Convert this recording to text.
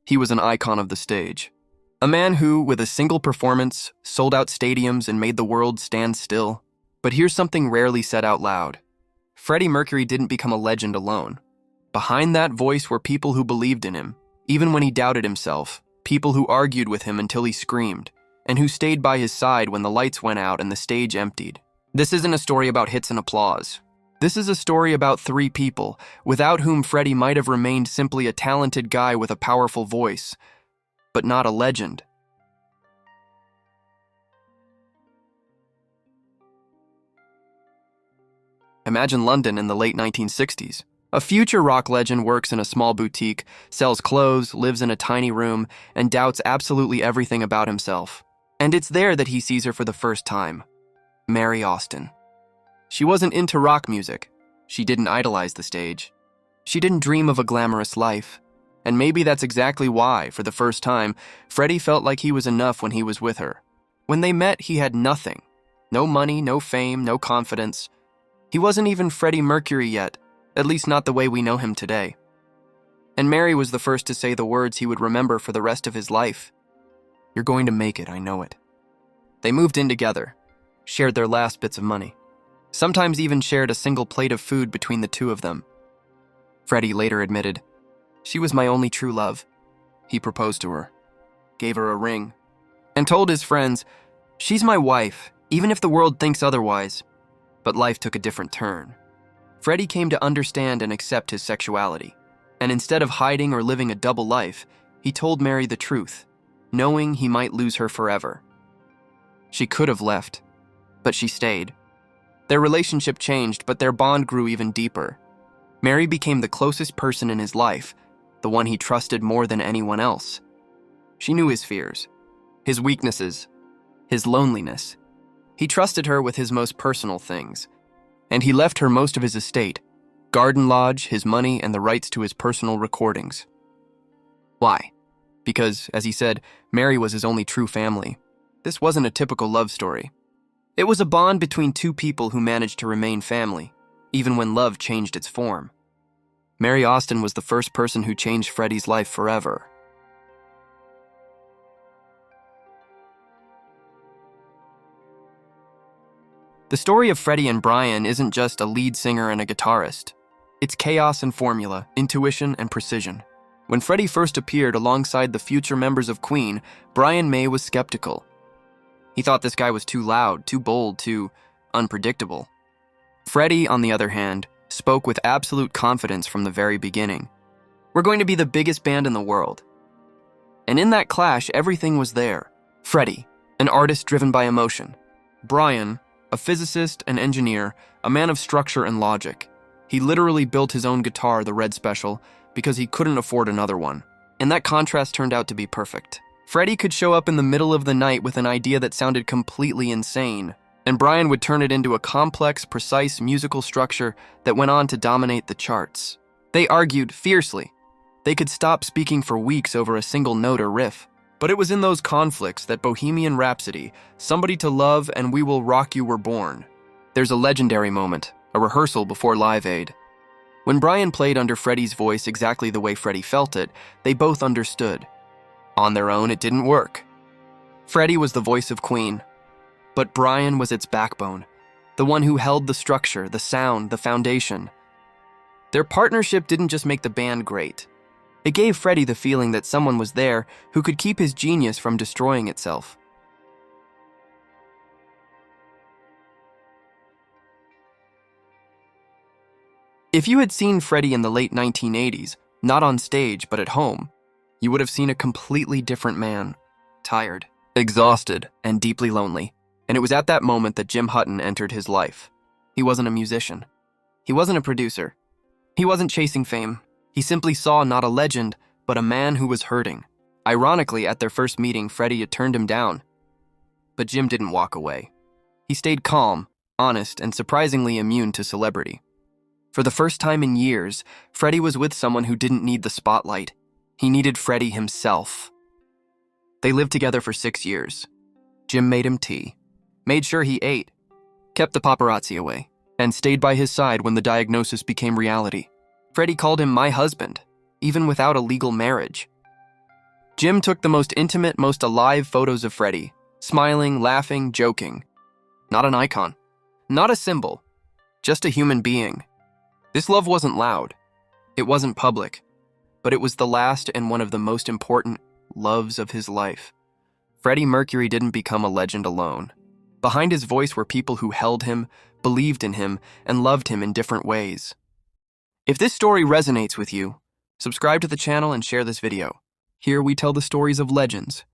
He was an icon of the stage. A man who, with a single performance, sold out stadiums and made the world stand still. But here's something rarely said out loud. Freddie Mercury didn't become a legend alone. Behind that voice were people who believed in him, even when he doubted himself, people who argued with him until he screamed, and who stayed by his side when the lights went out and the stage emptied. This isn't a story about hits and applause. This is a story about three people, without whom Freddie might have remained simply a talented guy with a powerful voice, but not a legend. Imagine London in the late 1960s. A future rock legend works in a small boutique, sells clothes, lives in a tiny room, and doubts absolutely everything about himself. And it's there that he sees her for the first time. Mary Austin. She wasn't into rock music. She didn't idolize the stage. She didn't dream of a glamorous life. And maybe that's exactly why, for the first time, Freddie felt like he was enough when he was with her. When they met, he had nothing. No money, no fame, no confidence. He wasn't even Freddie Mercury yet, at least not the way we know him today. And Mary was the first to say the words he would remember for the rest of his life. "You're going to make it, I know it." They moved in together, shared their last bits of money, sometimes even shared a single plate of food between the two of them. Freddie later admitted, "She was my only true love." He proposed to her, gave her a ring, and told his friends, "She's my wife, even if the world thinks otherwise." But life took a different turn. Freddie came to understand and accept his sexuality, and instead of hiding or living a double life, he told Mary the truth, knowing he might lose her forever. She could have left, but she stayed. Their relationship changed, but their bond grew even deeper. Mary became the closest person in his life, the one he trusted more than anyone else. She knew his fears, his weaknesses, his loneliness. He trusted her with his most personal things, and he left her most of his estate, Garden Lodge, his money, and the rights to his personal recordings. Why? Because, as he said, Mary was his only true family. This wasn't a typical love story. It was a bond between two people who managed to remain family, even when love changed its form. Mary Austin was the first person who changed Freddie's life forever. The story of Freddie and Brian isn't just a lead singer and a guitarist. It's chaos and formula, intuition and precision. When Freddie first appeared alongside the future members of Queen, Brian May was skeptical. He thought this guy was too loud, too bold, too unpredictable. Freddie, on the other hand, spoke with absolute confidence from the very beginning. "We're going to be the biggest band in the world." And in that clash, everything was there. Freddie, an artist driven by emotion. Brian, a physicist and engineer, a man of structure and logic. He literally built his own guitar, the Red Special, because he couldn't afford another one. And that contrast turned out to be perfect. Freddie could show up in the middle of the night with an idea that sounded completely insane, and Brian would turn it into a complex, precise musical structure that went on to dominate the charts. They argued fiercely. They could stop speaking for weeks over a single note or riff. But it was in those conflicts that Bohemian Rhapsody, Somebody to Love, and We Will Rock You were born. There's a legendary moment, a rehearsal before Live Aid. When Brian played under Freddie's voice exactly the way Freddie felt it, they both understood. On their own, it didn't work. Freddie was the voice of Queen, but Brian was its backbone, the one who held the structure, the sound, the foundation. Their partnership didn't just make the band great. It gave Freddie the feeling that someone was there who could keep his genius from destroying itself. If you had seen Freddie in the late 1980s, not on stage but at home, you would have seen a completely different man. Tired, exhausted, and deeply lonely. And it was at that moment that Jim Hutton entered his life. He wasn't a musician. He wasn't a producer. He wasn't chasing fame. He simply saw not a legend, but a man who was hurting. Ironically, at their first meeting, Freddie had turned him down. But Jim didn't walk away. He stayed calm, honest, and surprisingly immune to celebrity. For the first time in years, Freddie was with someone who didn't need the spotlight. He needed Freddie himself. They lived together for 6 years. Jim made him tea, made sure he ate, kept the paparazzi away, and stayed by his side when the diagnosis became reality. Freddie called him my husband, even without a legal marriage. Jim took the most intimate, most alive photos of Freddie, smiling, laughing, joking. Not an icon, not a symbol, just a human being. This love wasn't loud, it wasn't public, but it was the last and one of the most important loves of his life. Freddie Mercury didn't become a legend alone. Behind his voice were people who held him, believed in him, and loved him in different ways. If this story resonates with you, subscribe to the channel and share this video. Here we tell the stories of legends,